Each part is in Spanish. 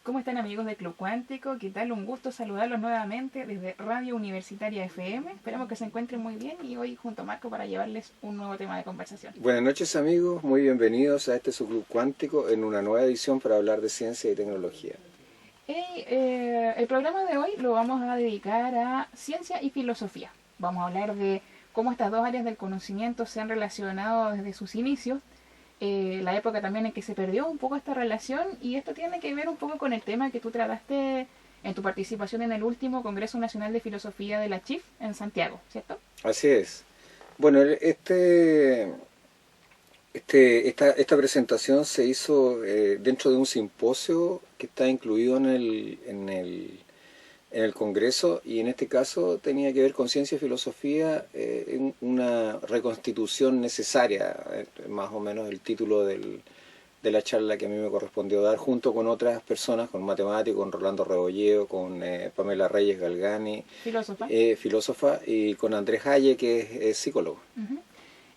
¿Cómo están amigos de Club Cuántico? ¿Qué tal? Un gusto saludarlos nuevamente desde Radio Universitaria FM. Esperamos que se encuentren muy bien y hoy junto a Marco para llevarles un nuevo tema de conversación. Buenas noches amigos, muy bienvenidos a este su Club Cuántico en una nueva edición para hablar de ciencia y tecnología. El programa de hoy lo vamos a dedicar a ciencia y filosofía. Vamos a hablar de cómo estas dos áreas del conocimiento se han relacionado desde sus inicios, la época también en que se perdió un poco esta relación, y esto tiene que ver un poco con el tema que tú trataste en tu participación en el último Congreso Nacional de Filosofía de la CHIF en Santiago, ¿cierto? Así es. Bueno, esta presentación se hizo dentro de un simposio que está incluido en el Congreso, y en este caso tenía que ver con ciencia y filosofía, una reconstitución necesaria, más o menos el título de la charla que a mí me correspondió dar, junto con otras personas, con matemáticos, con Rolando Rebolleo, con Pamela Reyes Galgani, Filósofa. filósofa, y con Andrés Haye, que es psicólogo. Uh-huh.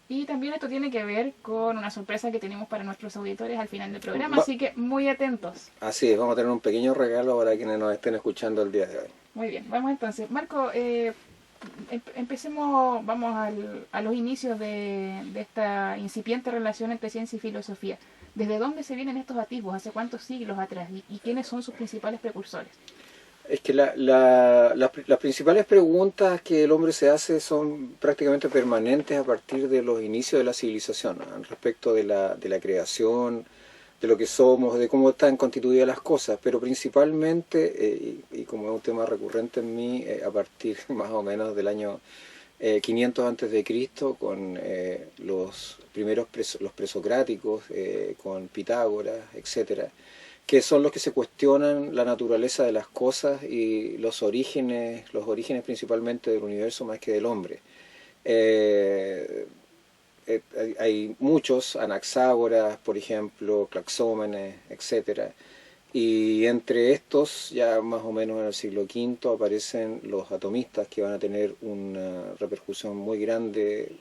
Y también esto tiene que ver con una sorpresa que tenemos para nuestros auditores al final del programa, así que muy atentos. Así es, vamos a tener un pequeño regalo para quienes nos estén escuchando el día de hoy. Muy bien, vamos entonces. Marco, empecemos, vamos a los inicios de esta incipiente relación entre ciencia y filosofía. ¿Desde dónde se vienen estos atisbos? ¿Hace cuántos siglos atrás? ¿Y quiénes son sus principales precursores? Es que las principales preguntas que el hombre se hace son prácticamente permanentes a partir de los inicios de la civilización, ¿no? Respecto de la creación, de lo que somos, de cómo están constituidas las cosas, pero principalmente, y como es un tema recurrente en mí, a partir más o menos del año 500 antes de Cristo, con los primeros los presocráticos, con Pitágoras, etcétera, que son los que se cuestionan la naturaleza de las cosas y los orígenes principalmente del universo más que del hombre. Hay muchos, Anaxágoras, por ejemplo, Claxómenes, etcétera. Y entre estos, ya más o menos en el siglo V, aparecen los atomistas, que van a tener una repercusión muy grande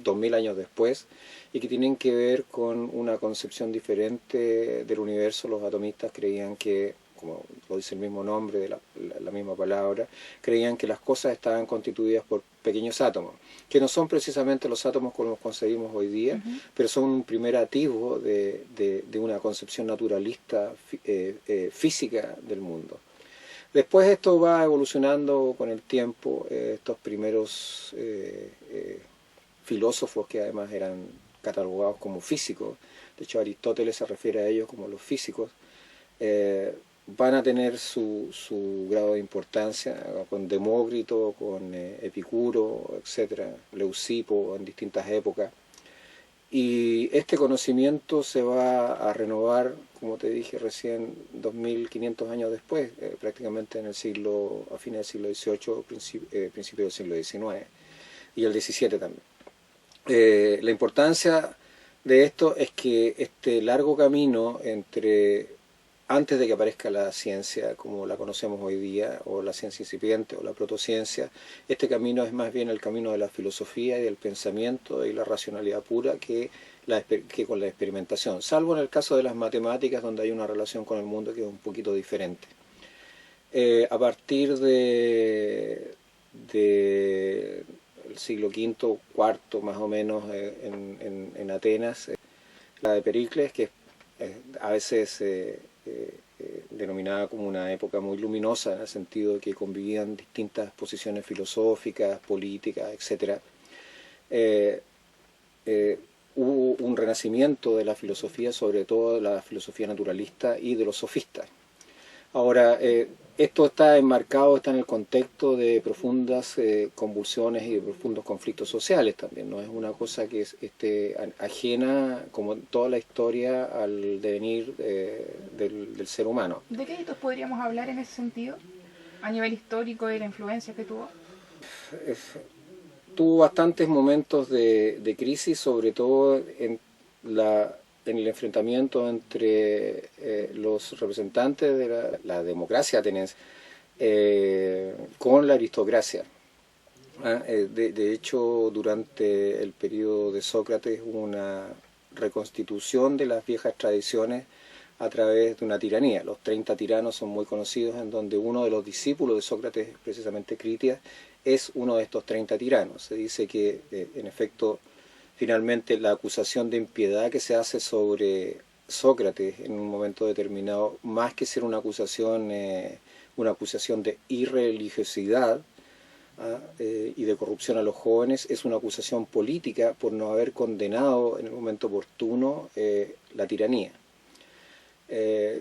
2000 años después, y que tienen que ver con una concepción diferente del universo. Los atomistas creían que, como lo dice el mismo nombre de la misma palabra, creían que las cosas estaban constituidas por pequeños átomos, que no son precisamente los átomos como los concebimos hoy día, Uh-huh. pero son un primer atisbo de una concepción naturalista física del mundo. Después esto va evolucionando con el tiempo. Estos primeros filósofos, que además eran catalogados como físicos, de hecho Aristóteles se refiere a ellos como los físicos, van a tener su grado de importancia, con Demócrito, con Epicuro, etcétera, Leucipo en distintas épocas. Y este conocimiento se va a renovar, como te dije recién, 2500 años después, prácticamente en el siglo, a fines del siglo XVIII, principio del siglo XIX, y el XVII también. La importancia de esto es que este largo camino entre antes de que aparezca la ciencia como la conocemos hoy día, o la ciencia incipiente, o la protociencia, este camino es más bien el camino de la filosofía y del pensamiento y la racionalidad pura que con la experimentación, salvo en el caso de las matemáticas, donde hay una relación con el mundo que es un poquito diferente. A partir de el siglo V, IV más o menos, en Atenas, la de Pericles, que a veces denominada como una época muy luminosa, en el sentido de que convivían distintas posiciones filosóficas, políticas, etc. Hubo un renacimiento de la filosofía, sobre todo de la filosofía naturalista y de los sofistas. Ahora, esto está enmarcado, está en el contexto de profundas convulsiones y de profundos conflictos sociales también. No es una cosa que esté ajena, como toda la historia, al devenir del ser humano. ¿De qué hitos podríamos hablar en ese sentido? A nivel histórico y la influencia que tuvo. Tuvo bastantes momentos de crisis, sobre todo en el enfrentamiento entre los representantes de la democracia ateniense con la aristocracia. De hecho, durante el periodo de Sócrates hubo una reconstitución de las viejas tradiciones a través de una tiranía. Los 30 tiranos son muy conocidos, en donde uno de los discípulos de Sócrates, precisamente Critias, es uno de estos 30 tiranos. Se dice que, en efecto, finalmente la acusación de impiedad que se hace sobre Sócrates en un momento determinado, más que ser una acusación de irreligiosidad, y de corrupción a los jóvenes, es una acusación política por no haber condenado en el momento oportuno la tiranía.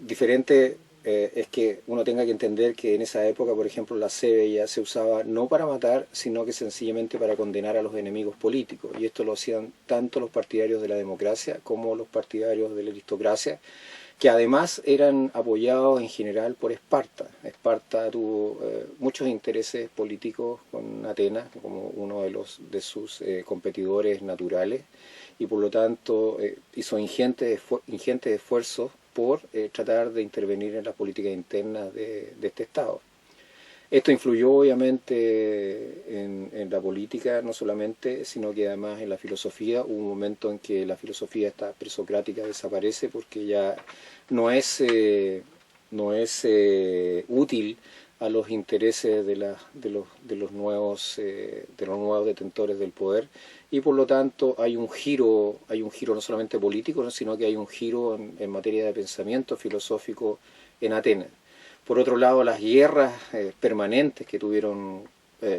Diferente es que uno tenga que entender que en esa época, por ejemplo, la sebeya se usaba no para matar, sino que sencillamente para condenar a los enemigos políticos. Y esto lo hacían tanto los partidarios de la democracia como los partidarios de la aristocracia, que además eran apoyados en general por Esparta. Esparta tuvo muchos intereses políticos con Atenas como uno de sus competidores naturales, y por lo tanto hizo ingentes esfuerzos por tratar de intervenir en las políticas internas de este Estado. Esto influyó obviamente en la política, no solamente, sino que además en la filosofía. Hubo un momento en que la filosofía esta presocrática desaparece porque ya no es útil a los intereses de los nuevos detentores del poder, y por lo tanto hay un giro no solamente político, sino que hay un giro en materia de pensamiento filosófico en Atenas. Por otro lado, las guerras permanentes que tuvieron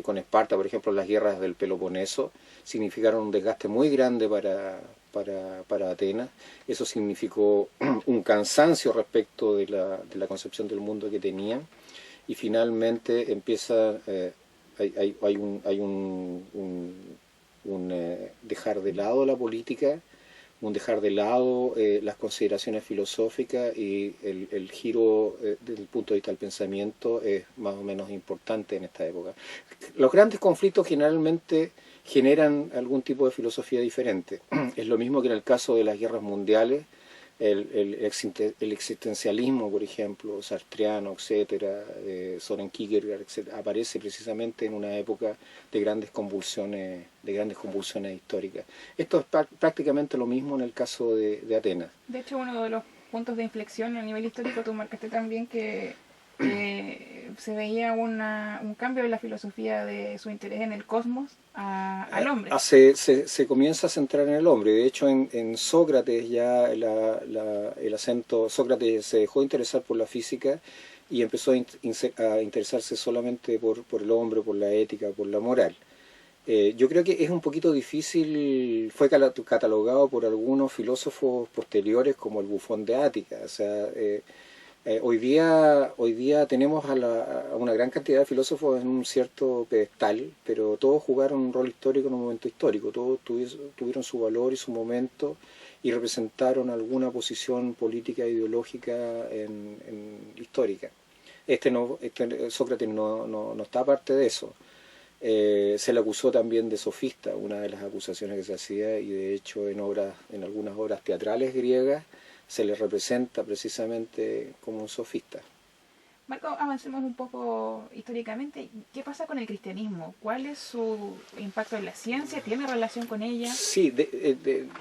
con Esparta, por ejemplo, las guerras del Peloponeso, significaron un desgaste muy grande para Atenas. Eso significó un cansancio respecto de la concepción del mundo que tenían, y finalmente empieza, hay un dejar de lado la política, un dejar de lado las consideraciones filosóficas, y el giro desde el punto de vista del pensamiento es más o menos importante en esta época. Los grandes conflictos generalmente generan algún tipo de filosofía diferente. Es lo mismo que en el caso de las guerras mundiales. El existencialismo, por ejemplo, sartreano, etcétera, Soren Kierkegaard, etcétera, aparece precisamente en una época de grandes convulsiones históricas. Esto es prácticamente lo mismo en el caso de Atenas. De hecho, uno de los puntos de inflexión a nivel histórico, tú marcaste también que se veía un cambio en la filosofía de su interés en el cosmos al hombre. Se comienza a centrar en el hombre. De hecho, en Sócrates ya el acento, Sócrates se dejó de interesar por la física y empezó a interesarse solamente por el hombre, por la ética, por la moral. Yo creo que es un poquito difícil, fue catalogado por algunos filósofos posteriores como el bufón de Ática. O sea, hoy día tenemos a una gran cantidad de filósofos en un cierto pedestal, pero todos jugaron un rol histórico en un momento histórico, todos tuvieron su valor y su momento, y representaron alguna posición política e ideológica histórica. Sócrates no está aparte de eso. Se le acusó también de sofista, una de las acusaciones que se hacía, y de hecho en algunas obras teatrales griegas se le representa precisamente como un sofista. Marco, avancemos un poco históricamente. ¿Qué pasa con el cristianismo? ¿Cuál es su impacto en la ciencia? ¿Tiene relación con ella? Sí,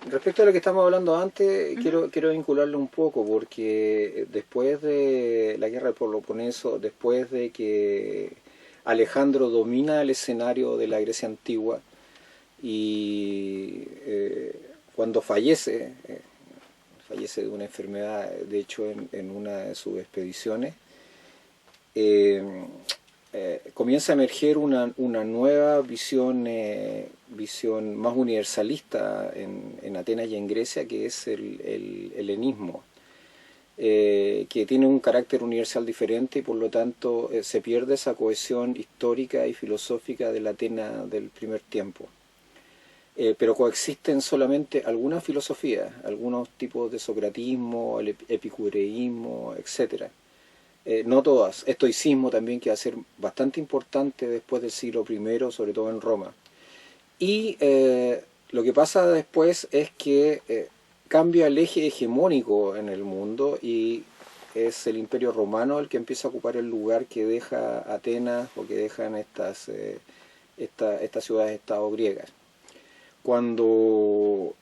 respecto a lo que estamos hablando antes, quiero vincularlo un poco, porque después de la guerra del Peloponeso, después de que Alejandro domina el escenario de la Grecia antigua, y cuando fallece de una enfermedad, de hecho en una de sus expediciones, comienza a emerger una nueva visión más universalista en Atenas y en Grecia, que es el helenismo, que tiene un carácter universal diferente, y por lo tanto se pierde esa cohesión histórica y filosófica de la Atenas del primer tiempo. Pero coexisten solamente algunas filosofías, algunos tipos de socratismo, el epicureísmo, etc. No todas. Estoicismo también, que va a ser bastante importante después del siglo I, sobre todo en Roma. Y lo que pasa después es que cambia el eje hegemónico en el mundo, y es el Imperio Romano el que empieza a ocupar el lugar que deja Atenas, o que dejan estas ciudades-estado griegas. cuando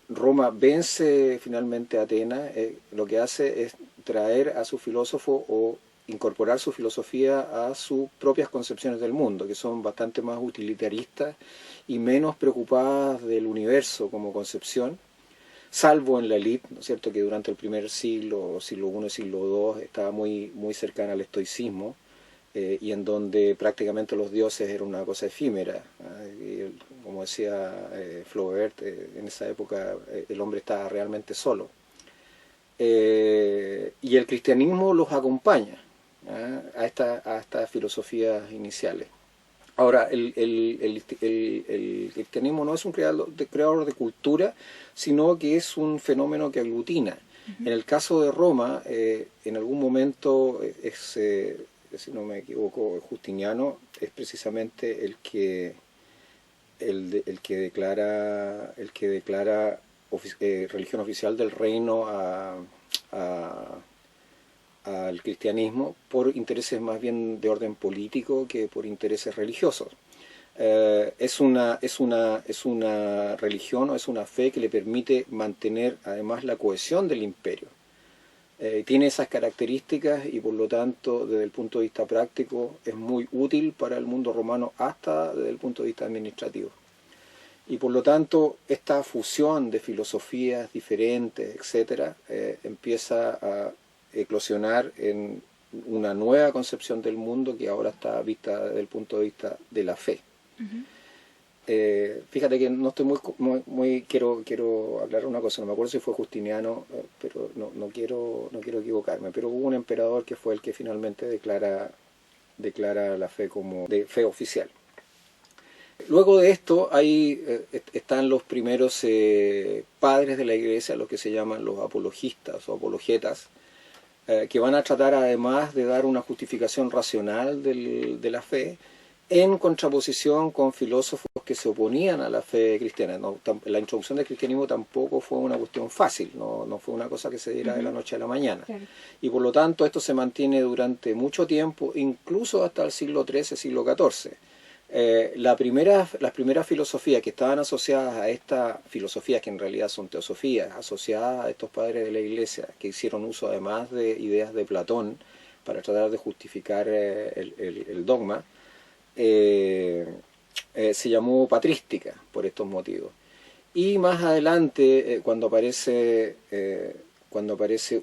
Roma vence finalmente a Atenas, lo que hace es traer a su filósofo o incorporar su filosofía a sus propias concepciones del mundo, que son bastante más utilitaristas y menos preocupadas del universo como concepción, salvo en la élite, ¿no es cierto?, que durante el primer siglo, siglo I y siglo II, estaba muy, muy cercana al estoicismo, y en donde prácticamente los dioses eran una cosa efímera. Como decía Flaubert, en esa época el hombre estaba realmente solo. Y el cristianismo los acompaña a estas filosofías iniciales. Ahora, el cristianismo no es un creador de cultura, sino que es un fenómeno que aglutina. En el caso de Roma, en algún momento, si no me equivoco, Justiniano es precisamente el que declara religión oficial del reino al cristianismo por intereses más bien de orden político que por intereses religiosos. Es una religión o es una fe que le permite mantener además la cohesión del imperio. Tiene esas características y por lo tanto desde el punto de vista práctico es muy útil para el mundo romano hasta desde el punto de vista administrativo. Y por lo tanto esta fusión de filosofías diferentes, etcétera, empieza a eclosionar en una nueva concepción del mundo que ahora está vista desde el punto de vista de la fe. Fíjate que no estoy muy quiero hablar una cosa, no me acuerdo si fue Justiniano, pero no quiero equivocarme, pero hubo un emperador que fue el que finalmente declara la fe como de fe oficial. Luego de esto están los primeros padres de la iglesia, los que se llaman los apologistas o apologetas, que van a tratar además de dar una justificación racional de la fe, en contraposición con filósofos que se oponían a la fe cristiana. La introducción del cristianismo tampoco fue una cuestión fácil, no fue una cosa que se diera de la noche a la mañana. Claro. Y por lo tanto esto se mantiene durante mucho tiempo, incluso hasta el siglo XIII, siglo XIV. Las primeras filosofías que estaban asociadas a esta filosofía, que en realidad son teosofías, asociadas a estos padres de la iglesia, que hicieron uso además de ideas de Platón para tratar de justificar el dogma, se llamó patrística por estos motivos. Y más adelante, cuando aparece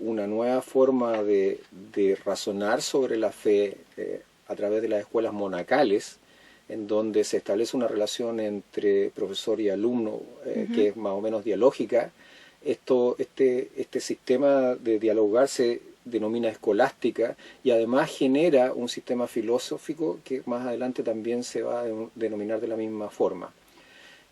una nueva forma de razonar sobre la fe a través de las escuelas monacales, en donde se establece una relación entre profesor y alumno que es más o menos dialógica, este sistema de dialogar se denomina escolástica y además genera un sistema filosófico que más adelante también se va a denominar de la misma forma.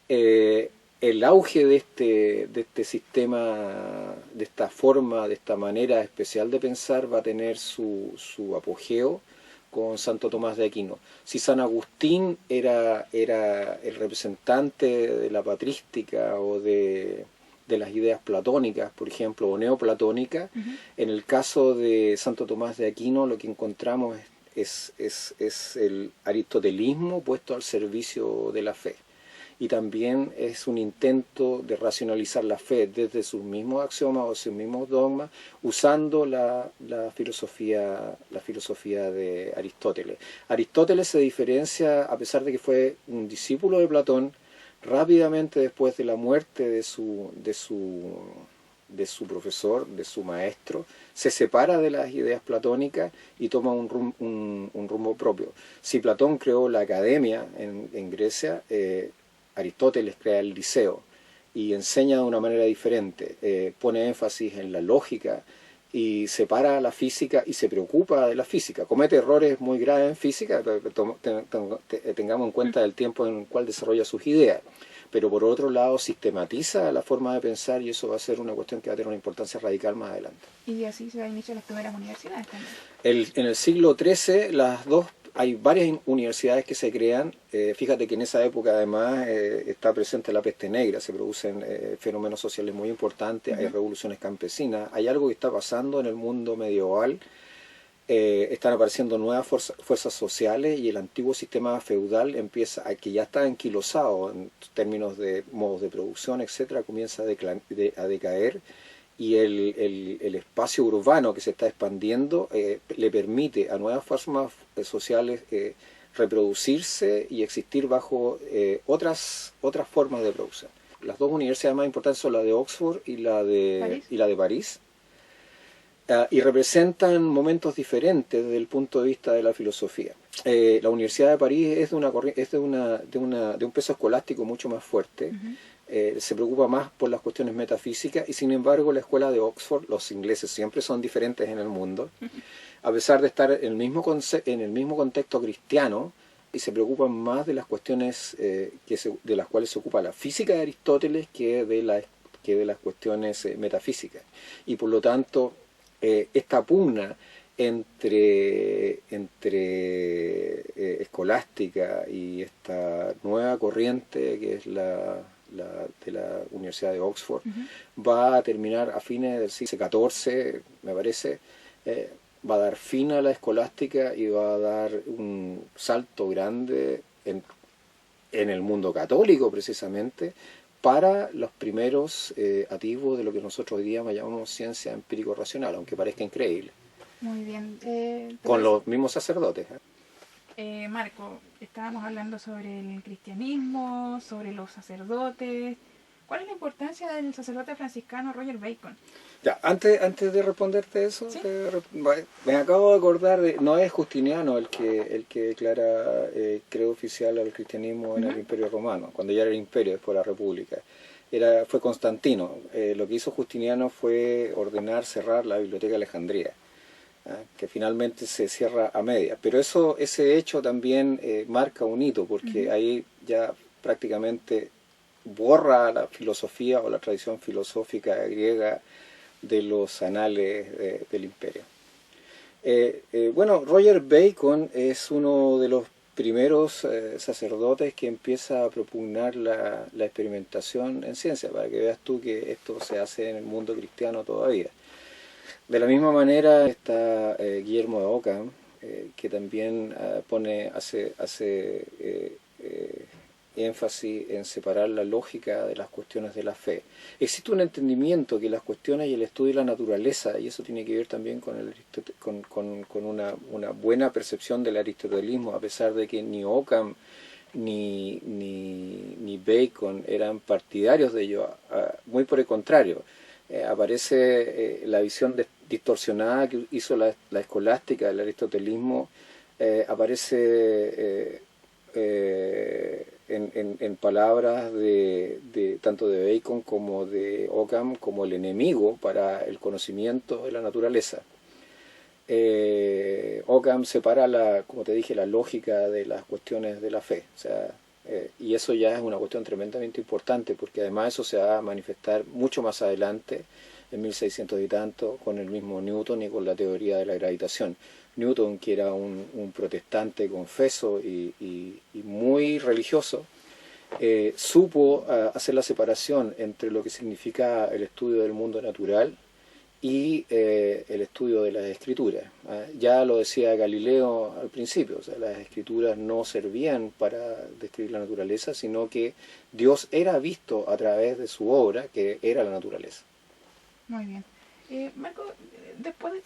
El auge de este sistema, de esta forma, de esta manera especial de pensar va a tener su apogeo con Santo Tomás de Aquino. Si San Agustín era el representante de la patrística o de las ideas platónicas, por ejemplo, o neoplatónicas, en el caso de Santo Tomás de Aquino lo que encontramos es el aristotelismo puesto al servicio de la fe. Y también es un intento de racionalizar la fe desde sus mismos axiomas o sus mismos dogmas, usando la filosofía de Aristóteles. Aristóteles se diferencia, a pesar de que fue un discípulo de Platón, rápidamente después de la muerte de su profesor, de su maestro, se separa de las ideas platónicas y toma un rumbo propio. Si Platón creó la academia en Grecia, Aristóteles crea el liceo y enseña de una manera diferente, pone énfasis en la lógica y separa la física y se preocupa de la física. Comete errores muy graves en física, tengamos en cuenta el tiempo en el cual desarrolla sus ideas, pero por otro lado sistematiza la forma de pensar y eso va a ser una cuestión que va a tener una importancia radical más adelante. Y así se inician las primeras universidades también. En el siglo XIII hay varias universidades que se crean. Fíjate que en esa época además está presente la peste negra, se producen fenómenos sociales muy importantes, hay revoluciones campesinas, hay algo que está pasando en el mundo medieval están apareciendo nuevas fuerzas sociales y el antiguo sistema feudal empieza a que ya está anquilosado en términos de modos de producción, etcétera, comienza a decaer, y el espacio urbano que se está expandiendo le permite a nuevas formas sociales reproducirse y existir bajo otras formas de producción. Las dos universidades más importantes son la de Oxford y la de París. Y representan momentos diferentes desde el punto de vista de la filosofía. La Universidad de París es de un peso escolástico mucho más fuerte. Se preocupa más por las cuestiones metafísicas, y sin embargo la escuela de Oxford, los ingleses siempre son diferentes en el mundo, a pesar de estar en el mismo contexto cristiano, y se preocupan más de las cuestiones de las cuales se ocupa la física de Aristóteles que de las cuestiones metafísicas. Y por lo tanto, esta pugna entre escolástica y esta nueva corriente que es la de la Universidad de Oxford va a terminar a fines del siglo XIV, me parece. Va a dar fin a la escolástica y va a dar un salto grande en el mundo católico, precisamente, para los primeros atisbos de lo que nosotros hoy día llamamos ciencia empírico-racional, aunque parezca increíble. Muy bien. Con los mismos sacerdotes. Marco, estábamos hablando sobre el cristianismo, sobre los sacerdotes. ¿Cuál es la importancia del sacerdote franciscano Roger Bacon? Ya, antes de responderte eso, ¿sí? Me acabo de acordar no es Justiniano el que declara credo oficial al cristianismo en el Imperio Romano, cuando ya era el Imperio, después la República. Fue Constantino. Lo que hizo Justiniano fue ordenar cerrar la Biblioteca de Alejandría, que finalmente se cierra a media. Pero ese hecho también marca un hito, porque ahí ya prácticamente borra la filosofía o la tradición filosófica griega de los anales del imperio. Bueno, Roger Bacon es uno de los primeros sacerdotes que empieza a propugnar la experimentación en ciencia, para que veas tú que esto se hace en el mundo cristiano todavía. De la misma manera está Guillermo de Ockham, que también hace énfasis en separar la lógica de las cuestiones de la fe. Existe un entendimiento que las cuestiones y el estudio de la naturaleza, y eso tiene que ver también con una buena percepción del aristotelismo, a pesar de que ni Ockham ni Bacon eran partidarios de ello, muy por el contrario. Aparece la visión distorsionada que hizo la escolástica del aristotelismo, aparece en palabras tanto de Bacon como de Ockham como el enemigo para el conocimiento de la naturaleza. Ockham separa, como te dije, la lógica de las cuestiones de la fe. O sea, y eso ya es una cuestión tremendamente importante, porque además eso se va a manifestar mucho más adelante, en 1600 y tanto, con el mismo Newton y con la teoría de la gravitación. Newton, que era un protestante confeso y muy religioso, supo hacer la separación entre lo que significa el estudio del mundo natural y el estudio de las escrituras. Ya lo decía Galileo al principio, o sea, las escrituras no servían para describir la naturaleza, sino que Dios era visto a través de su obra, que era la naturaleza. Muy bien. Marco, después de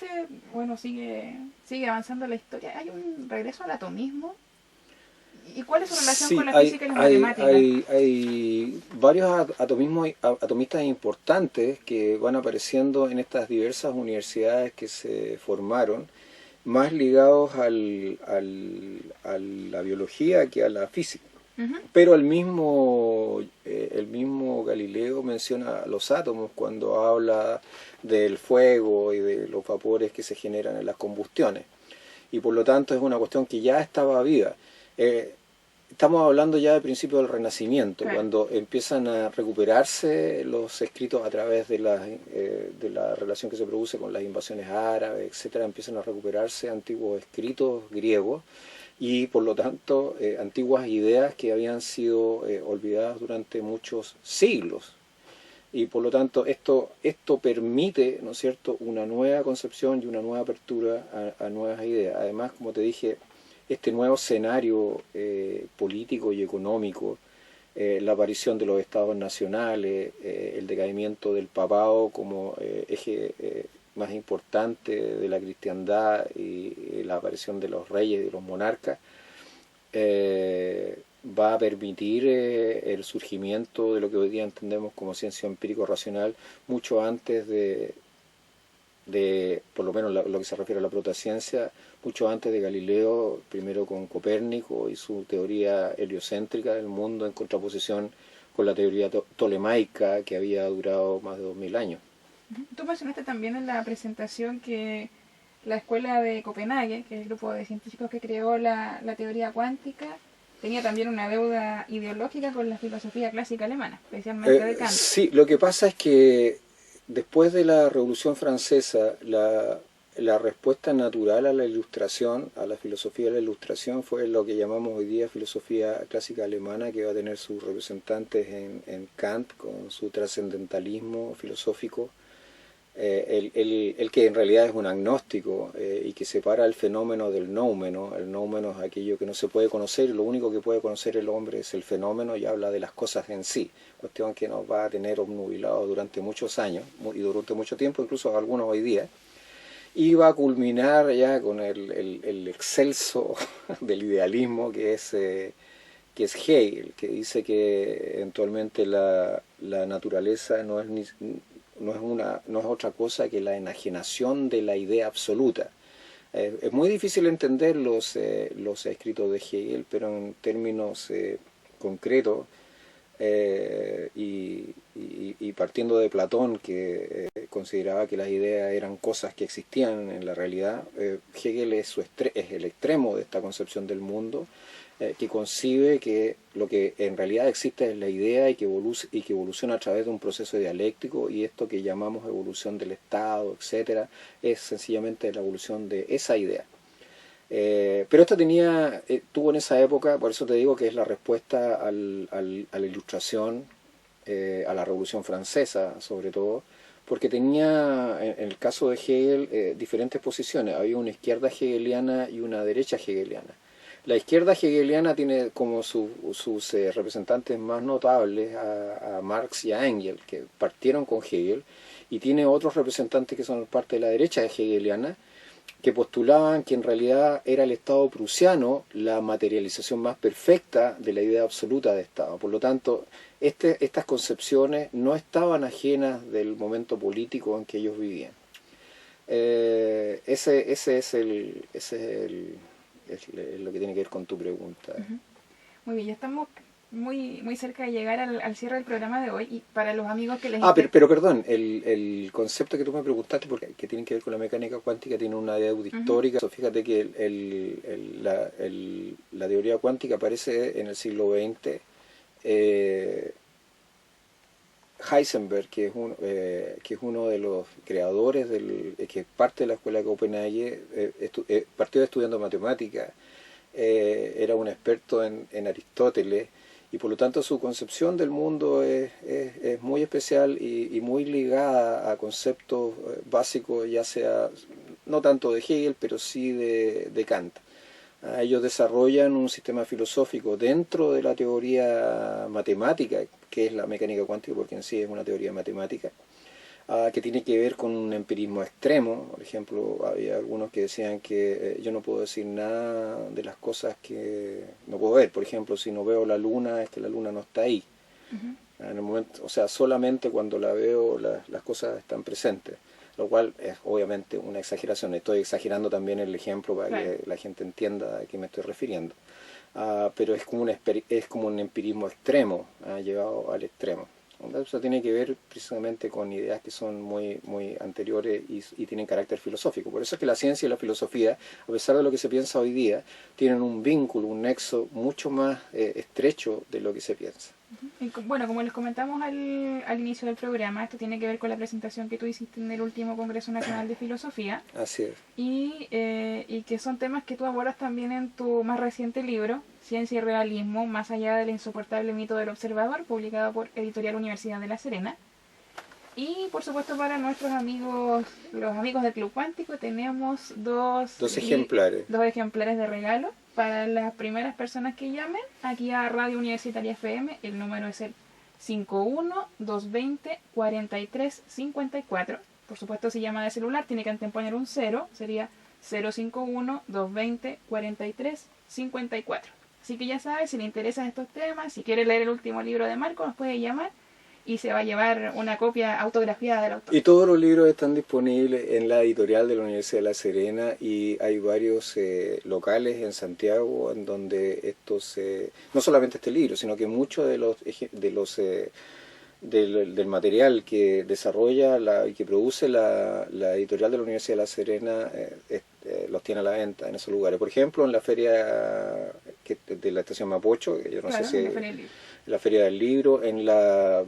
sigue avanzando la historia, ¿hay un regreso al atomismo? ¿Y cuál es su relación con la física y las matemáticas? Hay varios atomistas importantes que van apareciendo en estas diversas universidades que se formaron, más ligados a la biología que a la física. Pero el mismo Galileo menciona los átomos cuando habla del fuego y de los vapores que se generan en las combustiones. Y por lo tanto es una cuestión que ya estaba viva. Estamos hablando ya del principio del Renacimiento, claro, cuando empiezan a recuperarse los escritos a través de la relación que se produce con las invasiones árabes, etcétera. Empiezan a recuperarse antiguos escritos griegos y por lo tanto antiguas ideas que habían sido olvidadas durante muchos siglos. Y por lo tanto esto permite, ¿no es cierto?, una nueva concepción y una nueva apertura a nuevas ideas. Además, como te dije, este nuevo escenario político y económico, la aparición de los estados nacionales, el decaimiento del papado como eje más importante de la cristiandad y la aparición de los reyes y de los monarcas, va a permitir el surgimiento de lo que hoy día entendemos como ciencia empírico-racional mucho antes por lo menos lo que se refiere a la protociencia, mucho antes de Galileo, primero con Copérnico y su teoría heliocéntrica del mundo en contraposición con la teoría tolemaica que había durado más de 2000 años. Tú mencionaste también en la presentación que la escuela de Copenhague, que es el grupo de científicos que creó la teoría cuántica, tenía también una deuda ideológica con la filosofía clásica alemana, especialmente de Kant. Sí, lo que pasa es que después de la Revolución Francesa, la respuesta natural a la ilustración, a la filosofía de la ilustración, fue lo que llamamos hoy día filosofía clásica alemana, que va a tener sus representantes en Kant, con su trascendentalismo filosófico, el que en realidad es un agnóstico y que separa el fenómeno del noumeno. El noumeno es aquello que no se puede conocer, y lo único que puede conocer el hombre es el fenómeno, y habla de las cosas en sí, cuestión que nos va a tener obnubilado durante muchos años y durante mucho tiempo, incluso algunos hoy día, y va a culminar ya con el excelso del idealismo que es Hegel, que dice que eventualmente la naturaleza no es otra cosa que la enajenación de la idea absoluta. Es muy difícil entender los escritos de Hegel, pero en términos concretos, y partiendo de Platón, que consideraba que las ideas eran cosas que existían en la realidad, Hegel es el extremo de esta concepción del mundo, que concibe que lo que en realidad existe es la idea y que evoluciona a través de un proceso dialéctico, y esto que llamamos evolución del Estado, etcétera, es sencillamente la evolución de esa idea. Pero esto tuvo en esa época, por eso te digo que es la respuesta a la Ilustración, a la Revolución Francesa sobre todo, porque tenía, en el caso de Hegel, diferentes posiciones. Había una izquierda hegeliana y una derecha hegeliana. La izquierda hegeliana tiene como sus representantes más notables a Marx y a Engels, que partieron con Hegel, y tiene otros representantes que son parte de la derecha hegeliana, que postulaban que en realidad era el Estado prusiano la materialización más perfecta de la idea absoluta de Estado. Por lo tanto, estas concepciones no estaban ajenas del momento político en que ellos vivían. Ese es lo que tiene que ver con tu pregunta. Muy bien, ya estamos muy cerca de llegar al cierre del programa de hoy, y para los amigos que les pero perdón, el concepto que tú me preguntaste, porque que tiene que ver con la mecánica cuántica, tiene una deuda histórica. Fíjate que la teoría cuántica aparece en el siglo XX. Heisenberg, que es uno de los creadores, que es parte de la escuela de Copenhague, partió estudiando matemáticas, era un experto en Aristóteles, y por lo tanto su concepción del mundo es muy especial y muy ligada a conceptos básicos, ya sea no tanto de Hegel, pero sí de Kant. Ellos desarrollan un sistema filosófico dentro de la teoría matemática, que es la mecánica cuántica, porque en sí es una teoría matemática, que tiene que ver con un empirismo extremo. Por ejemplo, había algunos que decían que yo no puedo decir nada de las cosas que no puedo ver. Por ejemplo, si no veo la luna, es que la luna no está ahí. En el momento, o sea, solamente cuando la veo las cosas están presentes, lo cual es obviamente una exageración. Estoy exagerando también el ejemplo para que la gente entienda a qué me estoy refiriendo. Pero es como un empirismo extremo, llevado al extremo. Eso tiene que ver precisamente con ideas que son muy anteriores y tienen carácter filosófico. Por eso es que la ciencia y la filosofía, a pesar de lo que se piensa hoy día, tienen un vínculo, un nexo mucho más estrecho de lo que se piensa. Bueno, como les comentamos al inicio del programa, esto tiene que ver con la presentación que tú hiciste en el último Congreso Nacional de Filosofía. Así es. Y que son temas que tú abordas también en tu más reciente libro, Ciencia y Realismo, más allá del insoportable mito del observador, publicado por Editorial Universidad de La Serena. Y por supuesto para nuestros amigos, los amigos del Club Cuántico, tenemos Dos ejemplares. dos ejemplares de regalo para las primeras personas que llamen aquí a Radio Universitaria FM. El número es el 51-220-4354. Por supuesto, si llama de celular tiene que anteponer un 0, sería 051-220-4354. Así que ya sabes, si le interesan estos temas, si quiere leer el último libro de Marco, nos puede llamar y se va a llevar una copia autografiada del autor. Y todos los libros están disponibles en la editorial de la Universidad de La Serena, y hay varios locales en Santiago en donde estos, no solamente este libro, sino que muchos del material que desarrolla y que produce la editorial de la Universidad de La Serena los tiene a la venta en esos lugares. Por ejemplo, en la feria de la estación Mapocho, que yo no sé si la Feria del Libro, en la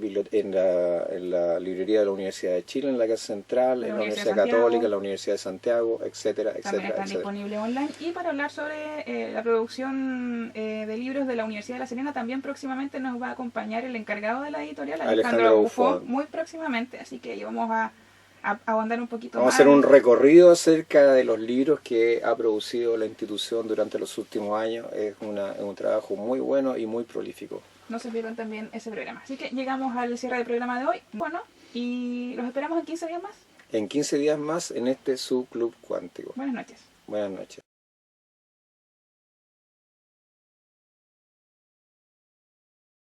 librería de la Universidad de Chile, en la Casa Central, en la Universidad Católica, en la Universidad de Santiago, etcétera, También están disponibles online. Y para hablar sobre la producción de libros de la Universidad de La Serena, también próximamente nos va a acompañar el encargado de la editorial, Alejandro Bufón, muy próximamente, así que vamos a ahondar un poquito Vamos más. a hacer un recorrido acerca de los libros que ha producido la institución durante los últimos años. Es un trabajo muy bueno y muy prolífico. No se pierdan también ese programa. Así que llegamos al cierre del programa de hoy. Bueno, y los esperamos en 15 días más. En 15 días más en este su Club Cuántico. Buenas noches. Buenas noches.